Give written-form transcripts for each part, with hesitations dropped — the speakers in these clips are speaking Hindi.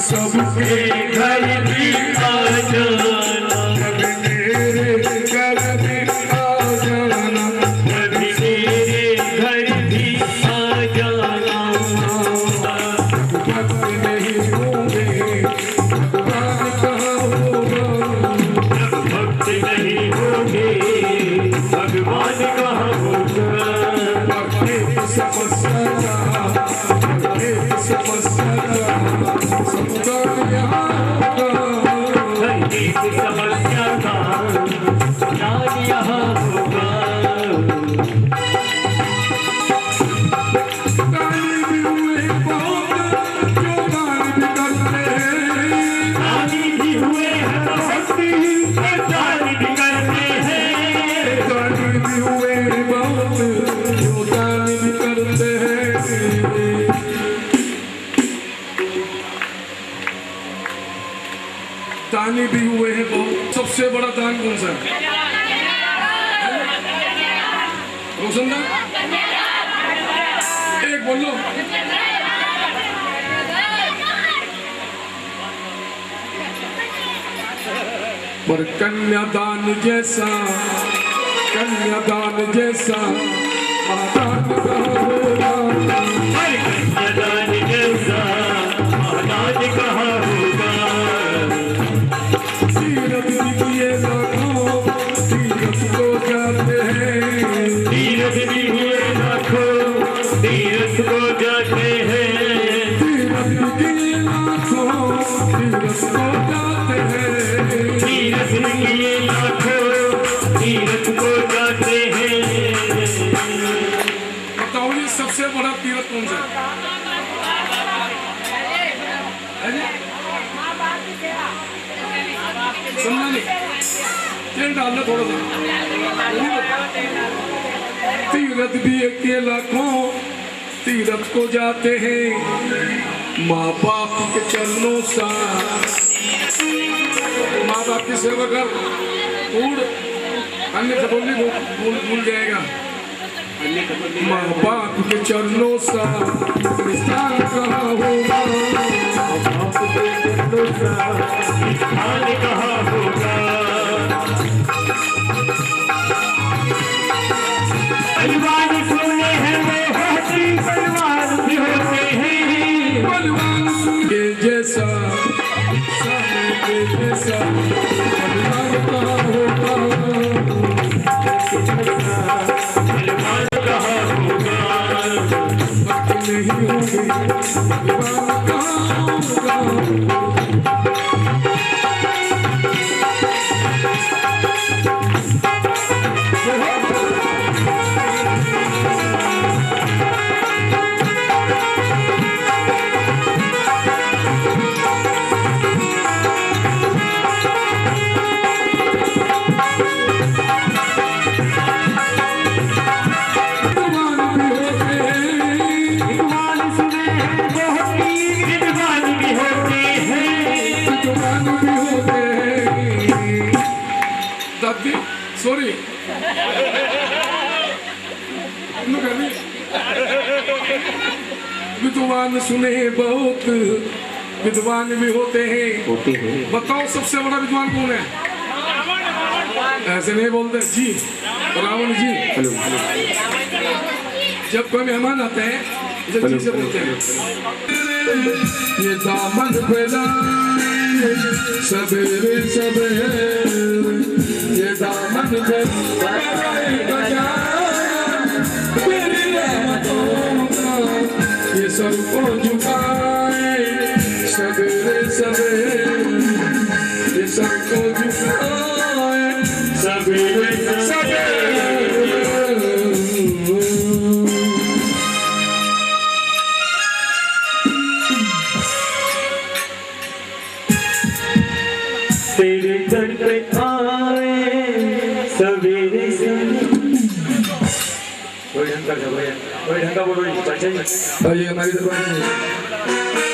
समस्या का यहाँ होगा। पसंद है? एक बोल लो। पर कन्यादान जैसा महादान कन्यादान जैसा महादान कहाँ होगा। तीरथ भी किए लाखों तीरथ को जाते हैं। तीरथ भी हुए लाखों तीरथ को जाते हैं। तीरथ भी किए लाखों तीरथ को जाते हैं। तीरथ भी किए लाखों तीरथ को जाते हैं। बताओ ये सबसे बड़ा तीर्थ कौन सा है? समझा नहीं? तेल डालना थोड़ा सा। तीर्थ भी के लाखों तीर्थ को जाते हैं। माँ बाप के चरणों सा माँ बाप की सेवा कर उड़ अन्य बोलने भूल जाएगा। माँ बाप के चरणों सा स्थान कहाँ होगा। माँ बाप के चरणों सा स्थान कहाँ होगा। बलवान सुने हैं वो हाथी बलवान भी होते हैं। बलवान के जैसा सामने के जैसा बलवान कहाँ होगा। बलवान कहाँ होगा। भक्त नहीं होंगे बलवान कहाँ होगा। सॉरी विद्वान सुने बहुत विद्वान भी होते हैं। बताओ सबसे बड़ा विद्वान कौन है? ऐसे नहीं बोलते जी रावण जी। जब कोई मेहमान आते हैं जब जी से बोलते हैं। ये दामन फैलाए सवेरे सवेरे ये दामन फैलाए मेरी रहमतों का ये सबको झुकाए सवेरे सवेरे ये सबको झुकाए सवेरे सवेरे। तेरे दर पे आए सवेरे आइए हमारी दरबार में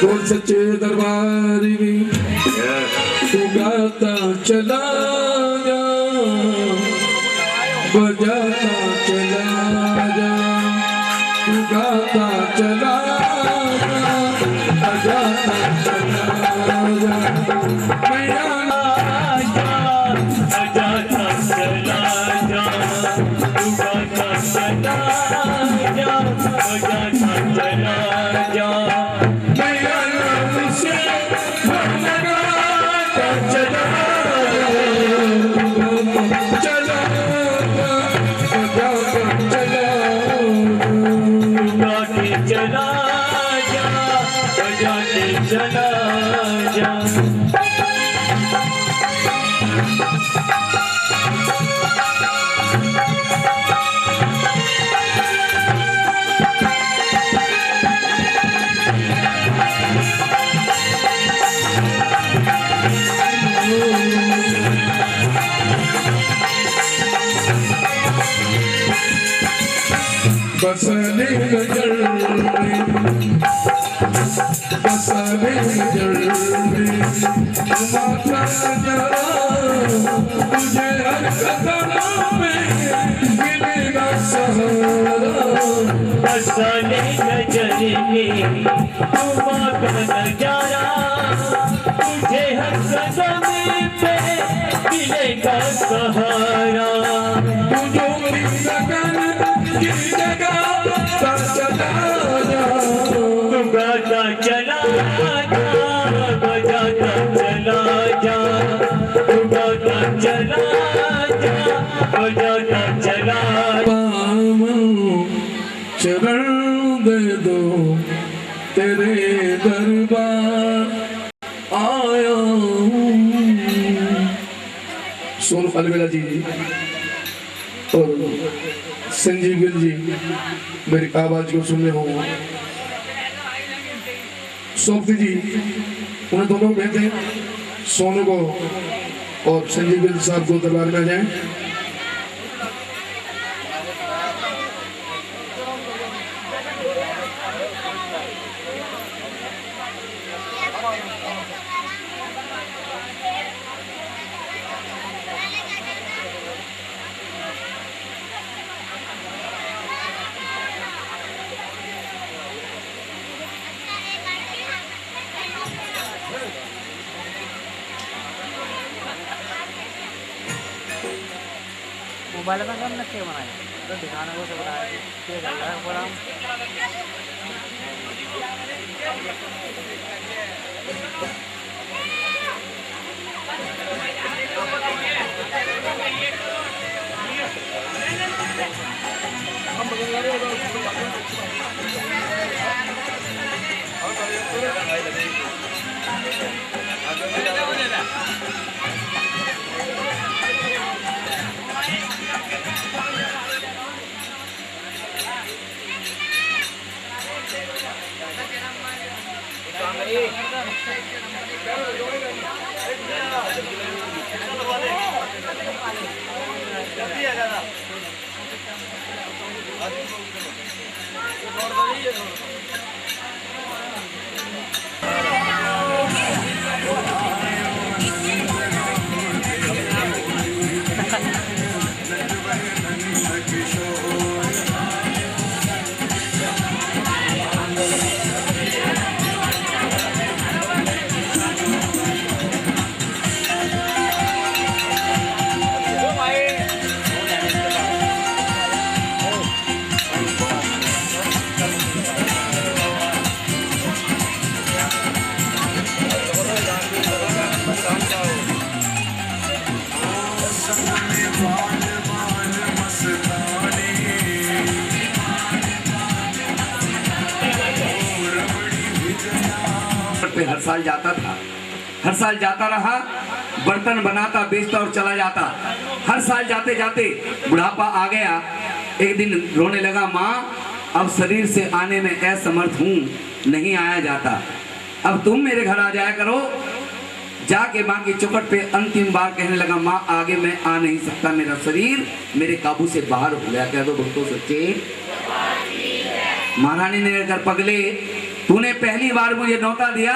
बोल सच्चे दरबार में तू गाता चला जा बजाता चला जा तू गाता चला जा बजाता चला जा मैया बसने नजर में बसने नजर में माता जरा तुझे हर कदम में मिलेगा सहारा। बरसाने नजर में माँ का नजारा, तुझे हर कदम पे मिलेगा सहारा। जोरी लगन की जगह पर चला जा, तू गाता चला जा, बजाता चला जा, तू गाता चला जा, बजाता चला जा। चरण दे दो तेरे दरबार आया हूँ। सोनू अलवेला जी और संजीव गिल जी मेरी आवाज को सुनने हो, सोफी जी उन्हें दोनों कहते सोनू को और संजीव गिल साहब को दरबार में जाए। मोबाइल में कम नक्शे बनाए तो दिखाने को सब रहा है पे हर साल जाता था, हर साल जाता रहा, बर्तन बनाता बेचता और चला जाता। हर साल जाते जाते बुढ़ापा आ गया। एक दिन रोने लगा, माँ अब शरीर से आने में असमर्थ हूँ, नहीं आया जाता, अब तुम मेरे घर आ जाया करो। जाके माँ की चौखट पे अंतिम बार कहने लगा, माँ आगे मैं आ नहीं सकता, मेरा शरीर मेरे काबू से बाहर हो गया। कह दो भक्तों सच्चे। महारानी ने अगर पगले तूने पहली बार मुझे न्योता दिया,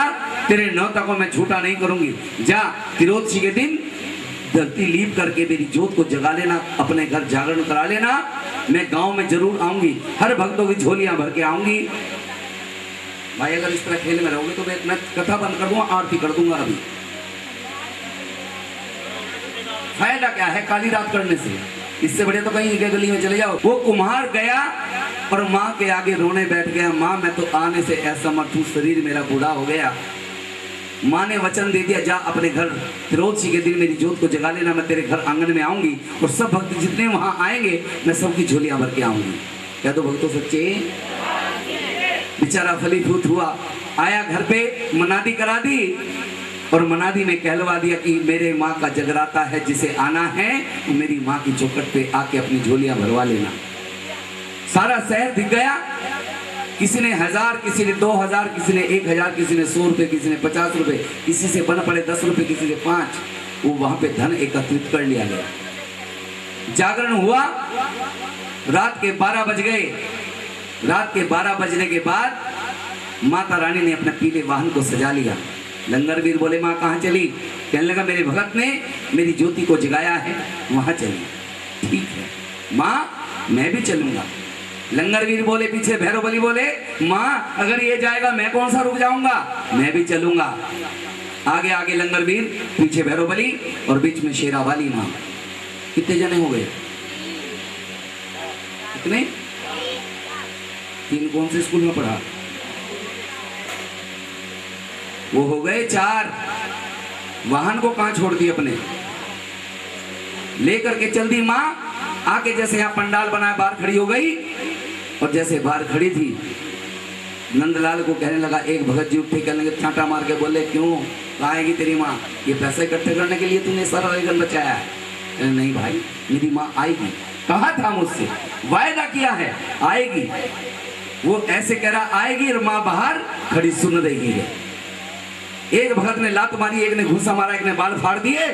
तेरे न्योता को मैं झूठा नहीं करूंगी। जा तिरोदशी के दिन धरती लीप करके मेरी जोत को जगा लेना, अपने घर जागरण करा लेना। मैं गांव में जरूर आऊंगी, हर भक्तों की झोलियां भर के आऊंगी। भाई अगर इस तरह खेल में रहोगे तो मैं कथा बंद कर दूंगा, आरती कर दूंगा। अभी फायदा क्या है काली रात करने से, इससे बढ़िया तो कहीं गली में चले जाओ। वो कुम्हार गया और माँ के आगे रोने बैठ गया, माँ मैं तो आने से असमर्थ हूँ, शरीर मेरा बूढ़ा हो गया। माँ ने वचन दे दिया, जा अपने घर तिरोदशी के दिन मेरी जोत को जगा लेना, मैं तेरे घर आंगन में आऊंगी और सब भक्त जितने वहां आएंगे मैं सबकी झोलियां भर के आऊंगी। क्या तो भक्तों सच्चे। बेचारा फलीभूत हुआ, आया घर पे, मनादी करा दी और मनादी में कहलवा दिया कि मेरे माँ का जगराता है, जिसे आना है तो मेरी माँ की चौखट पे आके अपनी झोलियां भरवा लेना। सारा शहर दिख गया, किसी ने 1000, किसी ने 2000, किसी ने 1000, किसी ने 100 रुपए, किसी ने 50 रुपए, किसी से बन पड़े 10 रुपए, किसी से 5। वो वहां पे धन एकत्रित कर लिया गया। जागरण हुआ, रात के 12 बज गए। रात के 12 बजने के बाद माता रानी ने अपने पीले वाहन को सजा लिया। लंगरवीर बोले, माँ कहाँ चली? कहने लगा, मेरे भगत ने मेरी ज्योति को जगाया है, वहां चली। ठीक है माँ, मैं भी चलूंगा। लंगरवीर बोले, पीछे भैरवबली बोले, माँ अगर ये जाएगा मैं कौन सा रुक जाऊंगा, मैं भी चलूंगा। आगे आगे लंगरवीर, पीछे भैरवबली और बीच में शेरावाली माँ। कितने जने हो गए? कितने? 3 कौन से स्कूल में पढ़ा? वो हो गए 4। वाहन को कहां छोड़ दी अपने, लेकर के चल दी माँ। आके जैसे यहाँ पंडाल बनाया, बाहर खड़ी हो गई और जैसे बाहर खड़ी थी नंदलाल को कहने लगा, एक भगत जी उठे, कहने लगे छांटा मार के बोले, क्यों आएगी तेरी माँ? ये पैसे इकट्ठे करने के लिए तूने सारा रेगन बचाया है? नहीं भाई, मेरी माँ आएगी, कहा था मुझसे, वायदा किया है आएगी। वो ऐसे कह रहा आएगी और माँ बाहर खड़ी सुन रही है। एक भगत ने लात मारी, एक ने घूसा मारा, एक ने बाल फाड़ दिए।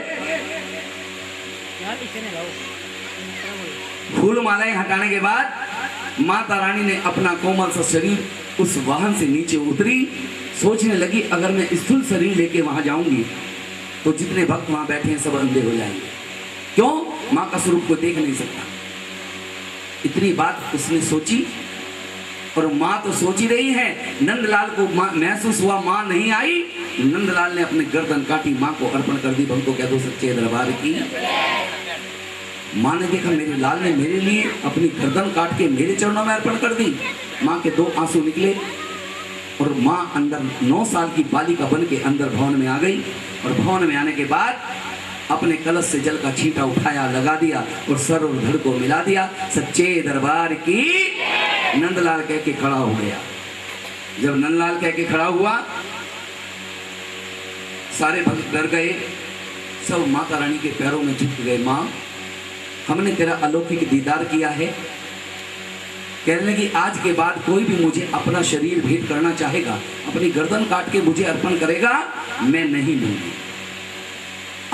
फूल मालाएं हटाने के बाद माता रानी ने अपना कोमल सा शरीर उस वाहन से नीचे उतरी। सोचने लगी, अगर मैं स्थूल शरीर लेके वहां जाऊंगी तो जितने भक्त वहां बैठे हैं सब अंधे हो जाएंगे। क्यों? माँ का स्वरूप को देख नहीं सकता। इतनी बात उसने सोची और माँ तो सोच ही रही है। नंदलाल को महसूस हुआ माँ नहीं आई। नंदलाल ने अपने गर्दन काटी, माँ को अर्पण कर दी। भक्तों कह दो सच्चे दरबार की। माँ ने देखा मेरे लाल ने मेरे लिए अपनी गर्दन काट के मेरे चरणों में अर्पण कर दी। माँ के 2 आंसू निकले और माँ अंदर 9 साल की बालिका बन के अंदर भवन में आ गई। और भवन में आने के बाद अपने कलश से जल का छींटा उठाया, लगा दिया और सर और धड़ को मिला दिया। सच्चे दरबार की। नंदलाल कह के खड़ा हो गया। जब नंदलाल कह के खड़ा हुआ, सारे भक्त डर गए, सब माता रानी के पैरों में झुक गए। माँ, हमने तेरा अलौकिक दीदार किया है। कहने लगी, आज के बाद कोई भी मुझे अपना शरीर भेंट करना चाहेगा, अपनी गर्दन काट के मुझे अर्पण करेगा, मैं नहीं लूंगी।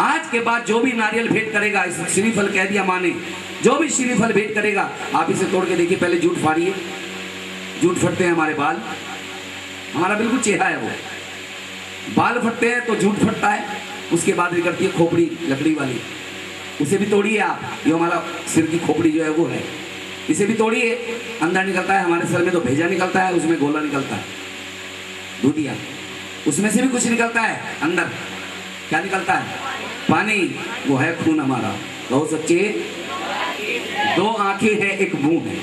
आज के बाद जो भी नारियल भेंट करेगा, श्रीफल कह दिया माँ ने, जो भी श्रीफल भेंट करेगा, आप इसे तोड़ के देखिए, पहले जूट फाड़िए। जूट फटते हैं हमारे बाल, हमारा बिल्कुल चेहरा है वो। बाल फटते हैं तो जूट फटता है, उसके बाद निकलती है खोपड़ी लकड़ी वाली, उसे भी तोड़िए आप। ये हमारा सिर की खोपड़ी जो है वो है, इसे भी तोड़िए। अंदर निकलता है हमारे सर में तो भेजा निकलता है, उसमें गोला निकलता है, दूधिया, उसमें से भी कुछ निकलता है। अंदर क्या निकलता है? पानी, वो है खून हमारा। बहुत सच्चे। 2 आंखें हैं, एक मुंह है।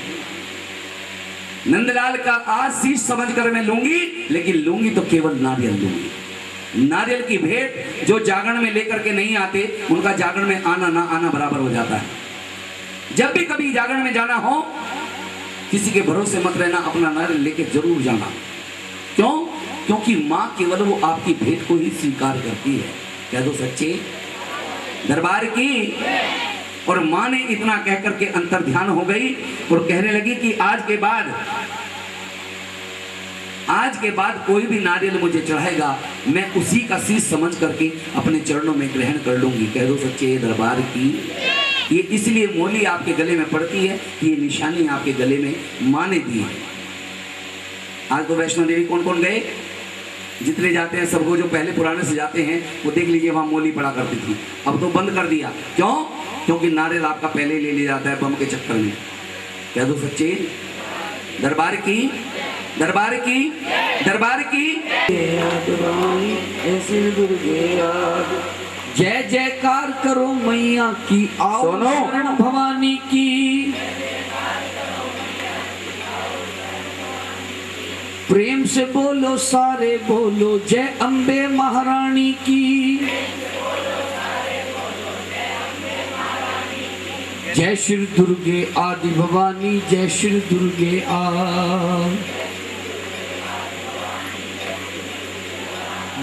नंदलाल का आशीष समझकर मैं लूंगी, लेकिन लूंगी तो केवल नारियल लूंगी। नारियल की भेंट जो जागरण में लेकर के नहीं आते, उनका जागरण में आना ना आना बराबर हो जाता है। जब भी कभी जागरण में जाना हो, किसी के भरोसे मत रहना, अपना नारियल लेके जरूर जाना। क्यों? क्योंकि माँ केवल वो आपकी भेंट को ही स्वीकार करती है। कह दो सच्चे दरबार की। और माँ ने इतना कह करके अंतर ध्यान हो गई और कहने लगी कि आज के बाद कोई भी नारियल मुझे चढ़ाएगा, मैं उसी का शीश समझ करके अपने चरणों में ग्रहण कर लूंगी। कह दो सच्चे दरबार की। ये इसलिए मोली आपके गले में पड़ती है, ये निशानी आपके गले में माँ ने दी है। आज तो वैष्णो देवी कौन कौन गए? जितने जाते हैं सबको, जो पहले पुराने से जाते हैं वो देख लीजिए, वहां मोली पड़ा करती थी, अब तो बंद कर दिया। क्यों? क्योंकि नारियल आपका पहले ले लिया जाता है बम के चक्कर में। कह दो सच्चे दरबार की। दरबार की। दरबार की। जय जयकार करो मैया की, आओ शरण भवानी की। प्रेम से बोलो सारे बोलो, जय अम्बे महारानी की। जय श्री दुर्गे आदि भवानी, जय श्री दुर्गे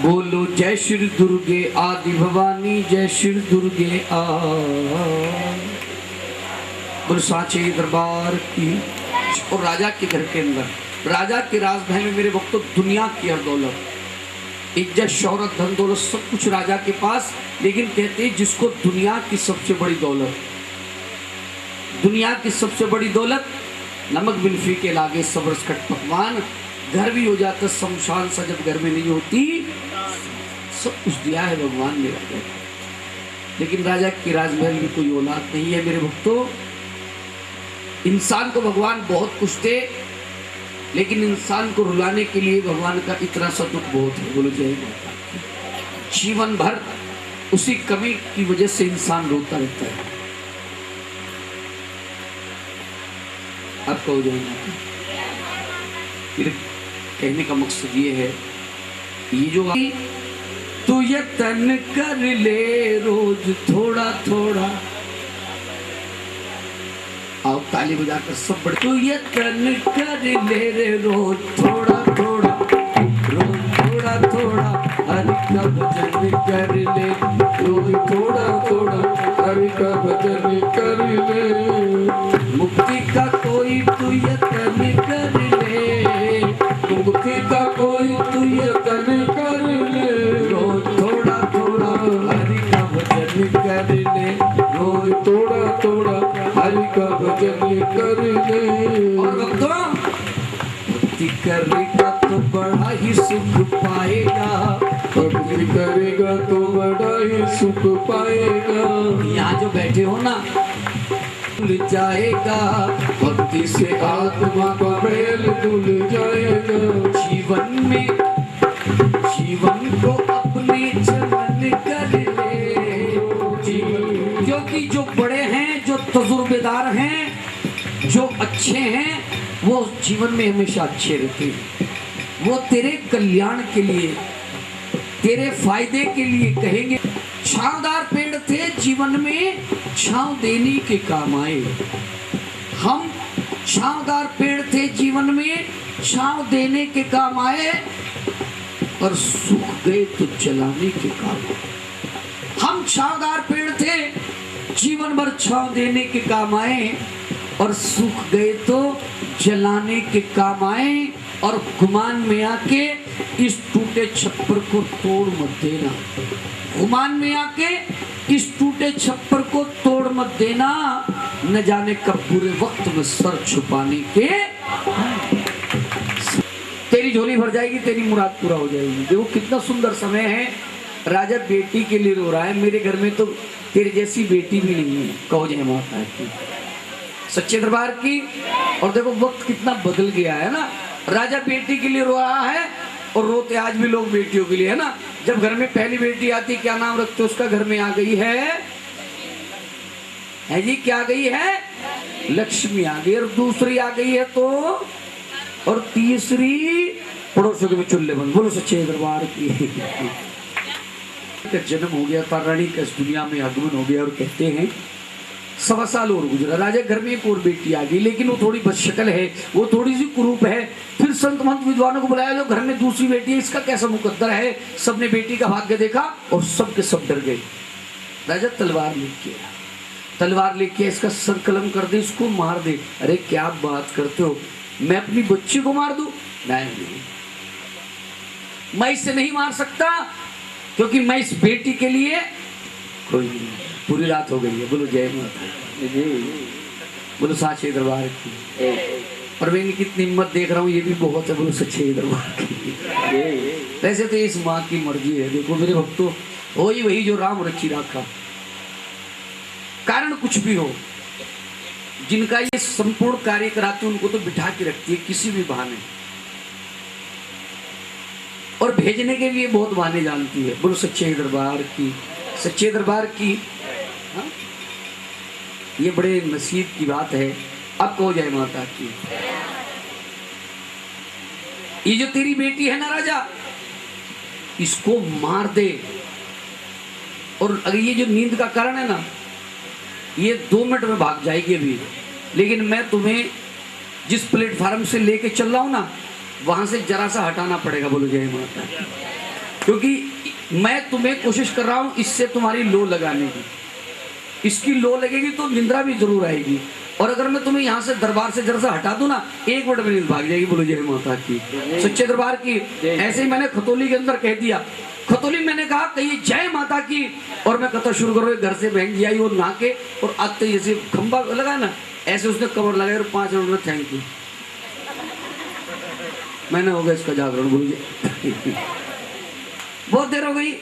बोलो, जय श्री दुर्गे आदि भवानी, जय श्री दुर्गे बोलो सांचे दरबार की। और राजा के घर के अंदर, राजा के राजमहल में मेरे वक्त तो दुनिया की हर दौलत, इज्जत शौहरत धन दौलत सब कुछ राजा के पास। लेकिन कहते हैं जिसको दुनिया की सबसे बड़ी दौलत, दुनिया की सबसे बड़ी दौलत नमक बिन फीके लागे सबरस खट पकवान। घर भी हो जाता शमशान सा जब घर में नहीं होती, सब कुछ दिया है भगवान ने राजा। लेकिन राजा के राजमहल में कोई औलाद नहीं है मेरे भक्तों। इंसान को भगवान बहुत कुछ दे, लेकिन इंसान को रुलाने के लिए भगवान का इतना सा दुख बहुत है। बोलो जय माता की। जीवन भर उसी कमी की वजह से इंसान रोता रहता है। आपका हो जाएगा। फिर कहने का मकसद ये है, ये जो तू यत्न कर ले रोज थोड़ा थोड़ा, आओ ताली बजाकर सब बड़े, तू यत्न कर ले रे रोज थोड़ा थोड़ा, रोज थोड़ा थोड़ा हरि का भजन कर ले, रोज थोड़ा थोड़ा हरि का भजन कर ले। मुक्ति का कोई तू यत्न कर ले, मुक्ति का कोई तू यत्न कर ले, रोज थोड़ा थोड़ा हरि का भजन कर ले, रोज थोड़ा थोड़ा हरि का भजन कर ले। और भक्तों भक्ति करेगा तो बड़ा ही सुख पाएगा, भक्ति करेगा तो बड़ा ही सुख पाएगा। यहाँ जो बैठे हो ना भूल जाएगा, भक्ति से आत्मा का मेल धुल जाएगा। जीवन में जीवन को अपने चमन कर ले, क्योंकि जो बड़े हैं, जो तजुर्बेदार हैं, जो अच्छे हैं, वो जीवन में हमेशा अच्छे रहते हैं। वो तेरे कल्याण के लिए, तेरे फायदे के लिए कहेंगे। छांवदार पेड़ थे, जीवन में छांव देने के काम आए। हम छांवदार पेड़ थे, जीवन में छांव देने के काम आए, और सूख गए तो जलाने के काम आए। हम छांवदार पेड़ थे, जीवन भर छांव देने के काम आए, और सूख गए तो जलाने के काम आए। और गुमान में आके इस टूटे छप्पर को तोड़ मत देना। गुमान में आके इस टूटे छप्पर को तोड़ मत देना, न जाने कब पूरे वक्त में सर छुपाने के तेरी झोली भर जाएगी, तेरी मुराद पूरा हो जाएगी। देखो कितना सुंदर समय है। राजा बेटी के लिए रो रहा है। मेरे घर में तो तेरे जैसी बेटी भी नहीं है। कहो जय माता की, सच्चे दरबार की। और देखो वक्त कितना बदल गया है ना। राजा बेटी के लिए रो रहा है, और रोते आज भी लोग बेटियों के लिए है ना। जब घर में पहली बेटी आती, क्या नाम रखते उसका? घर में आ गई है जी, क्या गई है? लक्ष्मी आ गई। और दूसरी आ गई है तो, और तीसरी पड़ोसियों के भी चुल्ले बंद। बोलो सच्चे दरबार की। का जन्म हो गया था, रानी का इस दुनिया में आगमन हो गया। और कहते हैं 1.25 साल और गुजरा, राजा घर में एक और बेटी आ गई, लेकिन वो थोड़ी बदशक्ल है, वो थोड़ी सी कुरूप है। फिर संत महंत विद्वानों को बुलाया, लो घर में दूसरी बेटी है, इसका कैसा मुकद्दर है। सबने बेटी का भाग्य देखा और सब के सब डर गए। राजा तलवार लेके आया, तलवार लेके इसका सर कलम कर दे, इसको मार दे। अरे क्या बात करते हो, मैं अपनी बच्ची को मार दूं? नहीं, मैं इसे नहीं मार सकता, क्योंकि मैं इस बेटी के लिए कोई नहीं। पूरी रात हो गई है। बोलो जय माता जी, बोलो साचे दरबार की। और मैं कितनी हिम्मत देख रहा हूँ, ये भी बहुत है। बोलो सच्चे दरबार की। वैसे तो इस माँ की मर्जी है। देखो मेरे भक्तों, हो ही वही जो राम रखी राखा। कारण कुछ भी हो, जिनका ये संपूर्ण कार्य कराते उनको तो बिठा के रखती है किसी भी बहाने, और भेजने के लिए बहुत बहाने जानती है। बोलो सच्चे दरबार की, सच्चे दरबार की। हाँ? ये बड़े नसीब की बात है। अब कहो जय माता की। ये जो तेरी बेटी है ना राजा, इसको मार दे। और अगर ये जो नींद का कारण है ना, ये 2 मिनट में भाग जाएगी अभी। लेकिन मैं तुम्हें जिस प्लेटफार्म से लेके चल रहा हूं ना, वहां से जरा सा हटाना पड़ेगा। बोलो जय माता, क्योंकि मैं तुम्हें कोशिश कर रहा हूं इससे तुम्हारी लो लगाने की। इसकी लो लगेगी तो निंद्रा भी जरूर आएगी। और अगर मैं तुम्हें यहाँ से दरबार से जरा सा हटा दूं ना, 1 मिनट में नींद भाग जाएगी। बोलो जय माता की, सच्चे दरबार की। ऐसे ही मैंने खतौली के अंदर कह दिया, खतौली मैंने कहा कहिए जय माता की, और मैं कथा शुरू करूँ। घर से बहन जी आई, वो नहा के और आते जैसे खंबा लगा ना, ऐसे उसने कवर लगाया और 5 मिनट में थैंक यू, मैंने हो गया इसका जागरण। बोलिए बहुत देर हो गई।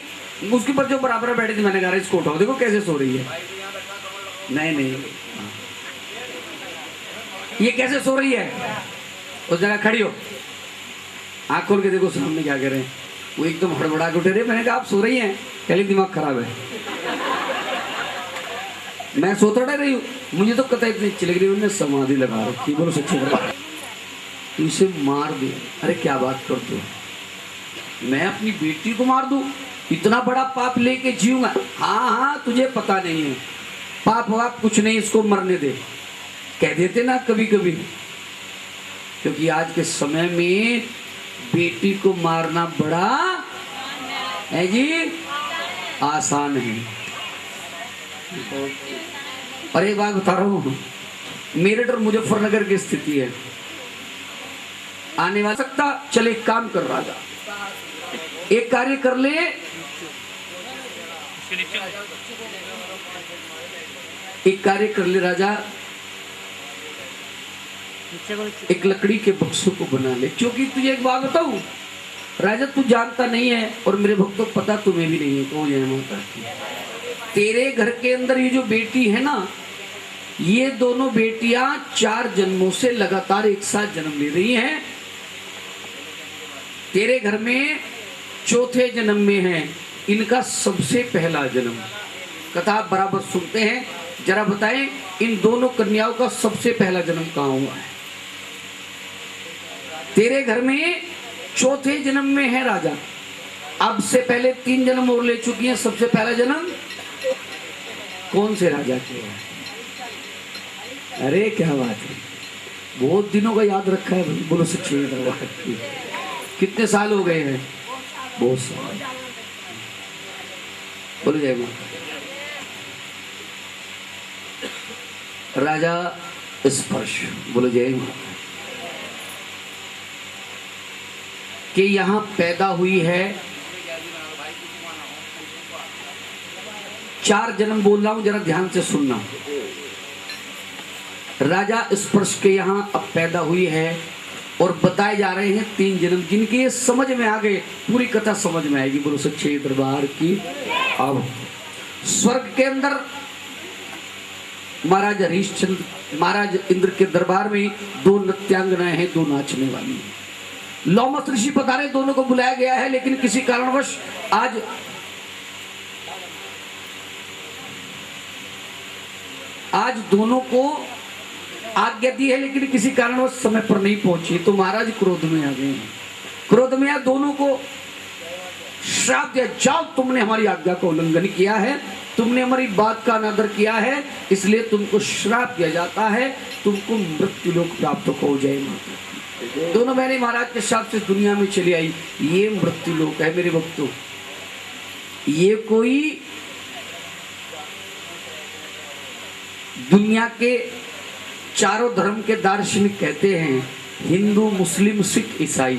उसके ऊपर जो बराबर बैठी थी, मैंने कहा इसको उठाओ, देखो कैसे सो रही है। नहीं नहीं, ये कैसे सो रही है? उस जगह खड़ी हो, आँख खोल के देखो सामने क्या कह रहे हैं। वो एकदम हड़बड़ा के उठे रहे। मैंने कहा आप सो रही हैं? पहले दिमाग खराब है, मैं सो थोड़ा रही हूँ, मुझे तो कतई इतनी अच्छी लग रही है। उन्होंने समाधि लगा रखी। बोलो सच्ची बात, तू इसे मार दे। अरे क्या बात करते हो, मैं अपनी बेटी को मार दूं? इतना बड़ा पाप लेके जीऊंगा? हाँ हाँ, तुझे पता नहीं है, पाप वाप कुछ नहीं, इसको मरने दे, कह देते ना कभी कभी। क्योंकि आज के समय में बेटी को मारना बड़ा है जी, आसान है। और एक बात बता रहा हूँ, मेरठ और मुजफ्फरनगर की स्थिति है, आने वाला सकता। चल एक काम कर राजा, एक कार्य कर ले, एक कार्य कर ले राजा, एक लकड़ी के बक्सों को बना ले। क्योंकि तुझे एक बात बताऊं राजा, तू जानता नहीं है और मेरे भक्तों को पता तुम्हें भी नहीं है कौन है माता की। तेरे घर के अंदर ये जो बेटी है ना, ये दोनों बेटियां 4 जन्मों से लगातार एक साथ जन्म ले रही हैं। तेरे घर में चौथे जन्म में है इनका सबसे पहला जन्म। कथा बराबर सुनते हैं, जरा बताएं इन दोनों कन्याओं का सबसे पहला जन्म कहाँ हुआ है? तेरे घर में चौथे जन्म में है राजा। अब से पहले 3 जन्म और ले चुकी हैं, सबसे पहला जन्म कौन से राजा के है? अरे क्या बात है, बहुत दिनों का याद रखा है भाई। बोलो सच्ची दरबार की। कितने साल हो गए हैं? बहुत साल। बोलो जय माता। राजा स्पर्श, बोलो जय माता, कि यहां पैदा हुई है। 4 जन्म बोल रहा हूं, जरा ध्यान से सुनना। राजा स्पर्श के यहां अब पैदा हुई है और बताए जा रहे हैं 3 जन्म, जिनके ये समझ में आ गए, पूरी कथा समझ में आएगी। बोलो सच्चे दरबार की। अब स्वर्ग के अंदर महाराज हरिश्चंद्र, महाराज इंद्र के दरबार में 2 नृत्यांगनाएं हैं, 2 नाचने वाली हैं। लौमस ऋषि बता रहे दोनों को बुलाया गया है, लेकिन किसी कारणवश आज दोनों को आज्ञा दी है, लेकिन किसी कारणवश समय पर नहीं पहुंची, तो महाराज क्रोध में आ गए हैं। क्रोध में आ दोनों को श्राप दिया, जाओ तुमने हमारी आज्ञा का उल्लंघन किया है, तुमने हमारी बात का अनादर किया है, इसलिए तुमको श्राप दिया जाता है, तुमको मृत्यु लोक प्राप्त हो जाए माता। दोनों बहनें महाराज के श्राप से दुनिया में चली आई। ये मृत्यु लोक है मेरे भक्तों। ये कोई दुनिया के चारों धर्म के दार्शनिक कहते हैं, हिंदू, मुस्लिम, सिख, ईसाई।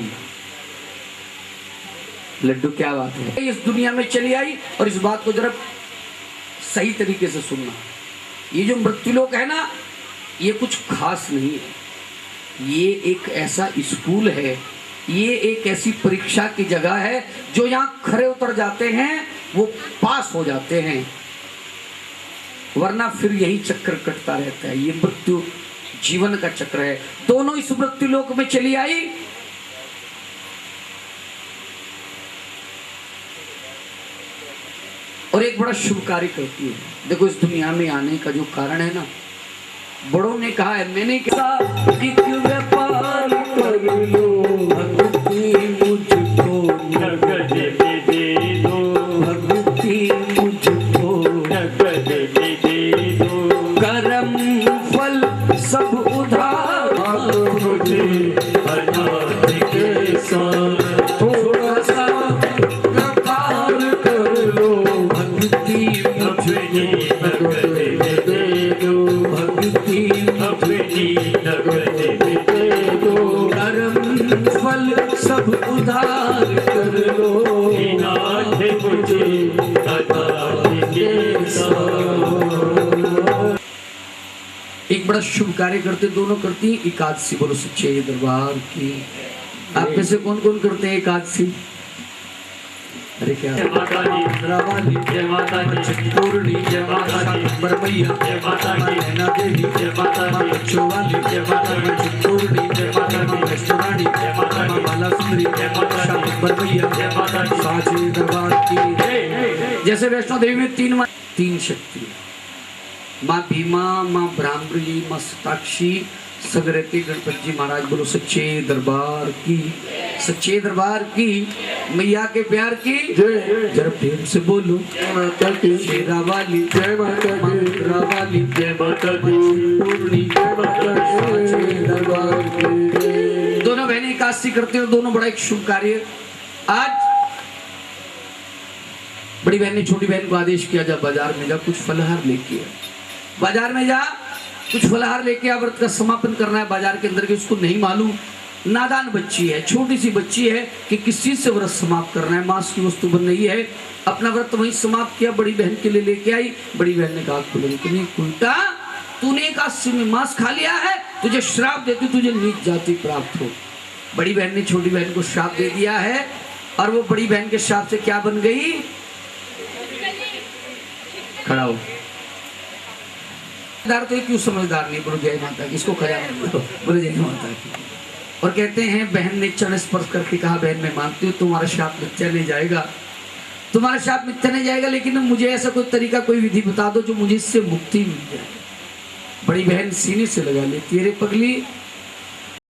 लड्डू क्या बात है, इस दुनिया में चली आई। और इस बात को जरा सही तरीके से सुनना, ये जो मृत्युलोक है ना, ये कुछ खास नहीं है। ये एक ऐसा स्कूल है, ये एक ऐसी परीक्षा की जगह है, जो यहाँ खरे उतर जाते हैं वो पास हो जाते हैं, वरना फिर यही चक्कर कटता रहता है। ये मृत्यु जीवन का चक्र है। दोनों इस मृत्युलोक में चली आई। और एक बड़ा शुभ कार्य करती है। देखो इस दुनिया में आने का जो कारण है ना, बड़ों ने कहा है, मैंने कहा एक व्यापार कर लो, भक्ति मुझको नगद दे दो, भक्ति मुझको नगद दे दो, कर्म फल सब उधार मुझे अनाथ के साथ, थोड़ा सा व्यापार कर लो, भक्ति मुझे नगद दे दो, भक्ति अपनी नगद दे दो, कर्म फल सब उधार कर लो, नाथ मुझे अनाथ के साथ। एक बड़ा शुभ कार्य करते दोनों करती हैं, एकादशी। बोलो सच्चे दरबार की। आप में से कौन कौन करते हैं एकादशी? अरे क्या जय माता दी, रावाली जय माता दी, चित्तौड़नी जय माता दी, बरमैया जय माता दी, नैना देवी जय माता दी, चौवाली जय माता दी, चित्तौड़नी जय माता दी, वैष्णोरानी जय माता दी, बाला सुंदरी जय माता दी, बरमैया जय माता दी, साचे दरबार की। जैसे वैष्णो देवी में तीन शक्ति है, माँ भीमा, माँ ब्राह्मणी, माँ सताक्षी, सगरती गणपति जी महाराज। बोलो सच्चे दरबार की, सच्चे दरबार की, मैया के प्यार की जय जरा प्रेम से बोलो। माता की शेरा वाली जय माता की मंत्रा वाली जय माता दी, पूर्णी सच्चे दरबार की। दोनों बहनें काशी करते हो, दोनों बड़ा एक शुभ कार्य। आज बड़ी बहन ने छोटी बहन को आदेश किया, जा बाजार में जा कुछ फलहार लेके आ, बाजार में जा कुछ फलहार लेके आ, व्रत का समापन करना है बाजार के अंदर के। उसको नहीं मालूम, नादान बच्ची है, छोटी सी बच्ची है कि किस चीज से व्रत समाप्त करना है, मांस की वस्तु बन रही है, अपना व्रत वहीं समाप्त किया, बड़ी बहन के लिए लेके आई। बड़ी बहन ने कहा खुले उल्टा, तूने एकादशी में मांस खा लिया है, तुझे श्राप देती, तुझे नीच जाति प्राप्त हो। बड़ी बहन ने छोटी बहन को श्राप दे दिया है, और वो बड़ी बहन के श्राप से क्या बन गई? खड़ा हो। तो क्यों समझदार नहीं? बोलो जय माता की, इसको खजाना बोलो, बोलो जय माता की। और कहते हैं बहन ने चरण स्पर्श करके कहा, बहन मैं मानती हूँ तुम्हारा शाप मिथ्या नहीं जाएगा, तुम्हारा शाप मिथ्या नहीं जाएगा, लेकिन मुझे ऐसा कोई तरीका, कोई विधि बता दो जो मुझे इससे मुक्ति मिल जाए। बड़ी बहन सीने से लगा लेती है, अरे पगली